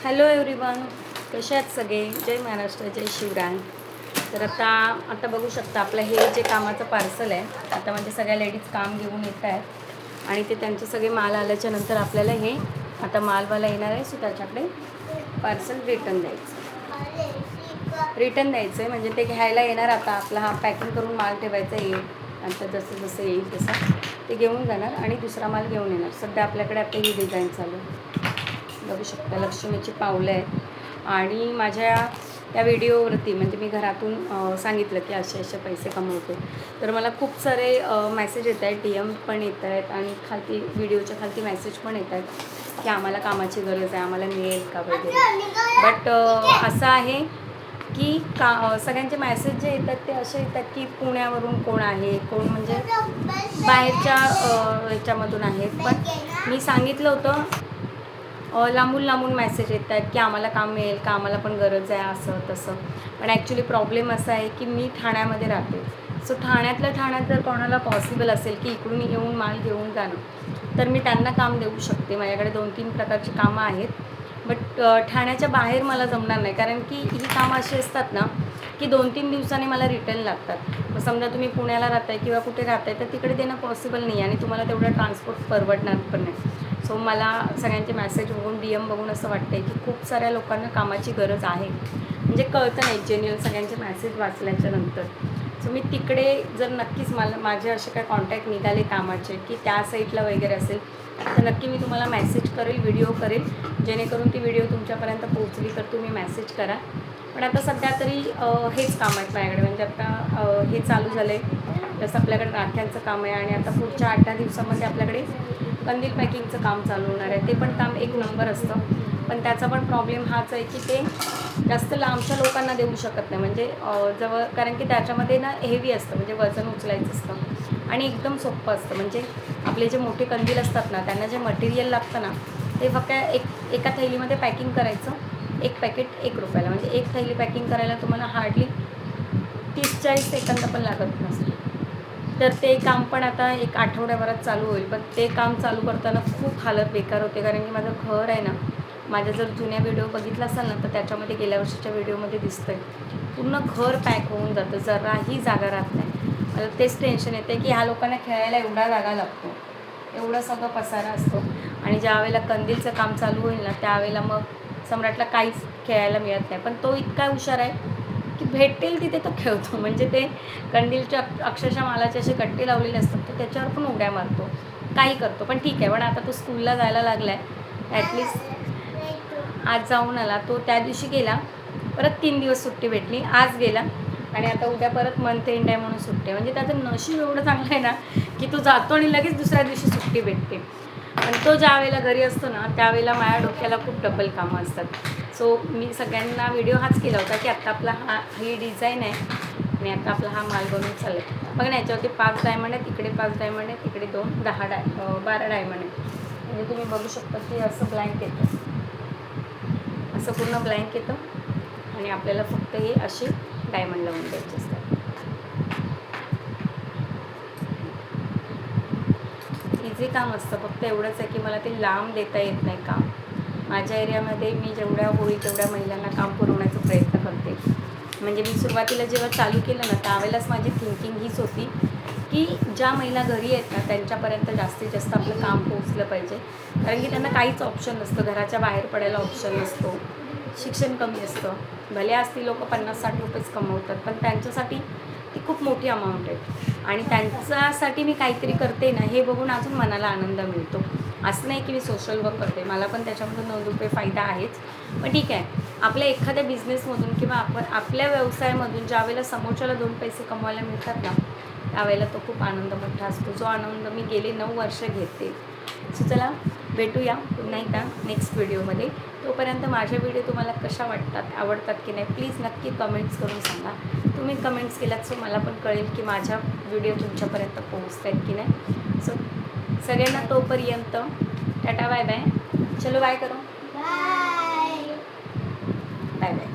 Hello everyone, कसे आहेत सगळे? जय महाराष्ट्र, जय शिवराय. तर आता बघू शकता आपलं हे जे कामाचं पार्सल आहे. आता म्हणजे सगळ्या लेडीज काम घेऊन येत आहेत आणि ते त्यांचे सगळे माल आल्याच्या नंतर आपल्याला हे आता मालवाला येणार आहे. सो त्याच्याकडे पार्सल रिटर्न द्यायचं आहे. म्हणजे ते घ्यायला येणार. आता आपला हा पॅकिंग करून माल ठेवायचा येईल. नंतर जसं जसं येईल तसं ते घेऊन जाणार आणि दुसरा माल घेऊन येणार. सध्या आपल्याकडे आता ही डिझाईन चालू आहे. बघू शकता लक्ष्मीची पावलं आहेत. आणि माझ्या त्या व्हिडिओवरती म्हणजे मी घरातून सांगितलं की असे पैसे कमवते. तर मला खूप सारे मेसेज येत आहेत, DM पण येत आहेत आणि खालती व्हिडिओच्या खालती मेसेज पण येत आहेत की आम्हाला कामाची गरज आहे, आम्हाला मिळेल का वगैरे. बट असं आहे की सगळ्यांचे मेसेज जे येतात ते असे येतात की पुण्यावरून कोण आहे, कोण म्हणजे बाहेरच्या ह्याच्यामधून आहेत. पण मी सांगितलं होतं लांबून मेसेज येत आहेत की आम्हाला काम मिळेल का, आम्हाला पण गरज आहे, असं तसं. पण ॲक्च्युली प्रॉब्लेम असा आहे की मी ठाण्यामध्ये राहते. सो ठाण्यात जर कोणाला पॉसिबल असेल की इकडून येऊन माल घेऊन जाणं, तर मी त्यांना काम देऊ शकते. माझ्याकडे 2-3 प्रकारची कामं आहेत. बट ठाण्याच्या बाहेर मला जमणार नाही, कारण की ही कामं अशी असतात ना की 2-3 दिवसांनी मला रिटर्न लागतात. मग समजा तुम्ही पुण्याला राहताय किंवा कुठे राहताय तर तिकडे देणं पॉसिबल नाही आणि तुम्हाला तेवढं ट्रान्सपोर्ट परवडणार पण नाही. सो मला सगळ्यांचे मेसेज बघून DM बघून असं वाटतं आहे की खूप साऱ्या लोकांना कामाची गरज आहे. म्हणजे कळतं नाही जेन्युअल सगळ्यांचे मेसेज वाचल्याच्या नंतर. सो मी तिकडे जर नक्कीच माझे असे काय कॉन्टॅक्ट निघाले कामाचे की त्या साईटला वगैरे असेल तर नक्की मी तुम्हाला मेसेज करेल, व्हिडिओ करेल, जेणेकरून ती व्हिडिओ तुमच्यापर्यंत पोहोचली तर तुम्ही मेसेज करा. पण आता सध्या तरी हेच काम आहेत माझ्याकडे. म्हणजे आता हे चालू झालं आहे. जसं आपल्याकडे राख्यांचं काम आहे आणि आता पुढच्या 8-10 दिवसामध्ये आपल्याकडे कंदील पॅकिंगचं काम चालू होणार आहे. ते पण काम एक नंबर असतं. पण त्याचा पण प्रॉब्लेम हाच आहे की ते जास्त लांबच्या लोकांना देऊ शकत नाही. म्हणजे जवळ, कारण की त्याच्यामध्ये ना हेवी असतं, म्हणजे वजन उचलायचं असतं आणि एकदम सोपं असतं. म्हणजे आपले जे मोठे कंदील असतात ना, त्यांना जे मटेरियल लागतं ना, ते फक्त एका थैलीमध्ये पॅकिंग करायचं. एक पॅकेट ₹1. म्हणजे एक थैली पॅकिंग करायला तुम्हाला हार्डली 30-40 सेकंद पण लागत नसते. तर ते काम पण आता एक आठवड्याभरात चालू होईल. पण ते काम चालू करताना खूप हालत बेकार होते, कारण की माझं घर आहे ना, माझ्या जर जुन्या व्हिडिओ बघितला असाल ना तर त्याच्यामध्ये गेल्या वर्षीच्या व्हिडिओमध्ये दिसतं आहे पूर्ण घर पॅक होऊन जातं, जराही जागा राहत नाही. मला तेच टेन्शन येतं आहे की ह्या लोकांना खेळायला एवढा जागा लागतो, एवढं सगळं पसारा असतो. आणि ज्या वेळेला कंदीलचं काम चालू होईल ना त्यावेळेला मग सम्राटला काहीच खेळायला मिळत नाही. पण तो इतका हुशार आहे की भेटेल तिथे तो खेळतो. म्हणजे ते कंदीलच्या अक्षरशः मालाचे असे कट्टे लावलेले असतात, तो त्याच्यावर पण उड्या मारतो, काही करतो. पण ठीक आहे. पण आता तो स्कूलला जायला लागला आहे. ॲटलिस्ट आज जाऊन आला तो. त्या दिवशी गेला, परत 3 दिवस सुट्टी भेटली, आज गेला आणि आता उद्या परत मंथ एंड आहे म्हणून सुट्टी. म्हणजे त्याचं नशीब एवढं चांगलं आहे ना की तो जातो आणि लगेच दुसऱ्या दिवशी सुट्टी भेटते. पण तो ज्या वेळेला घरी असतो ना त्यावेळेला माझ्या डोक्याला खूप डबल कामं असतात. सो मी सगळ्यांना व्हिडिओ हाच केला होता की आत्ता आपला ही डिझाईन आहे आणि आता आपला हा माल बनवून चालला आहे. बघा ना, याच्यावरती 5 डायमंड आहेत, इकडे 5 डायमंड आहेत, इकडे 12 डायमंड आहेत. म्हणजे तुम्ही बघू शकता की असं ब्लँक येतं, असं पूर्ण ब्लँक येतं आणि आपल्याला फक्त हे असे डायमंड लावून द्यायचे असतात. इझी काम असतं, फक्त एवढंच आहे की मला ते लांब देता येत नाही काम. माझ्या एरियामध्ये मी जेवढ्या होईल तेवढ्या महिलांना काम पुरवण्याचा प्रयत्न करते. म्हणजे मी सुरुवातीला जेव्हा चालू केलं ना त्यावेळेलाच माझी थिंकिंग हीच होती की ज्या महिला घरी आहेत ना त्यांच्यापर्यंत जास्तीत जास्त आपलं काम पोहोचलं पाहिजे. कारण की त्यांना काहीच ऑप्शन नसतं, घराच्या बाहेर पडायला ऑप्शन नसतो, शिक्षण कमी असतं. भले असती लोक 50-60 रुपयेच कमवतात, पण त्यांच्यासाठी ती खूप मोठी अमाऊंट आहे. आणि त्यांच्यासाठी मी काहीतरी करते ना हे बघून अजून मनाला आनंद मिळतो. असं नाही की मी सोशल वर्क करते, मला पण त्याच्यामधून 2 रुपये फायदा आहेच. पण ठीक आहे, आपल्या एखाद्या बिझनेसमधून किंवा आपल्या व्यवसायामधून ज्यावेळेला समोरच्याला 2 पैसे कमवायला मिळतात ना त्यावेळेला तो खूप आनंद मोठा असतो, जो आनंद मी गेली 9 वर्ष घेते. सो चला भेटूया पुन्हा एकदा नेक्स्ट व्हिडिओमध्ये. तोपर्यंत माझे व्हिडिओ तुम्हाला कशा वाटतात, आवडतात की नाही, प्लीज नक्की कमेंट्स करून सांगा. तुम्ही कमेंट्स केलात सो मला पण कळेल की माझ्या व्हिडिओ तुमच्यापर्यंत पोहोचत आहेत की नाही. सो सगळ्यांना तोपर्यंत टाटा बाय बाय. चलो बाय करो. Bye bye.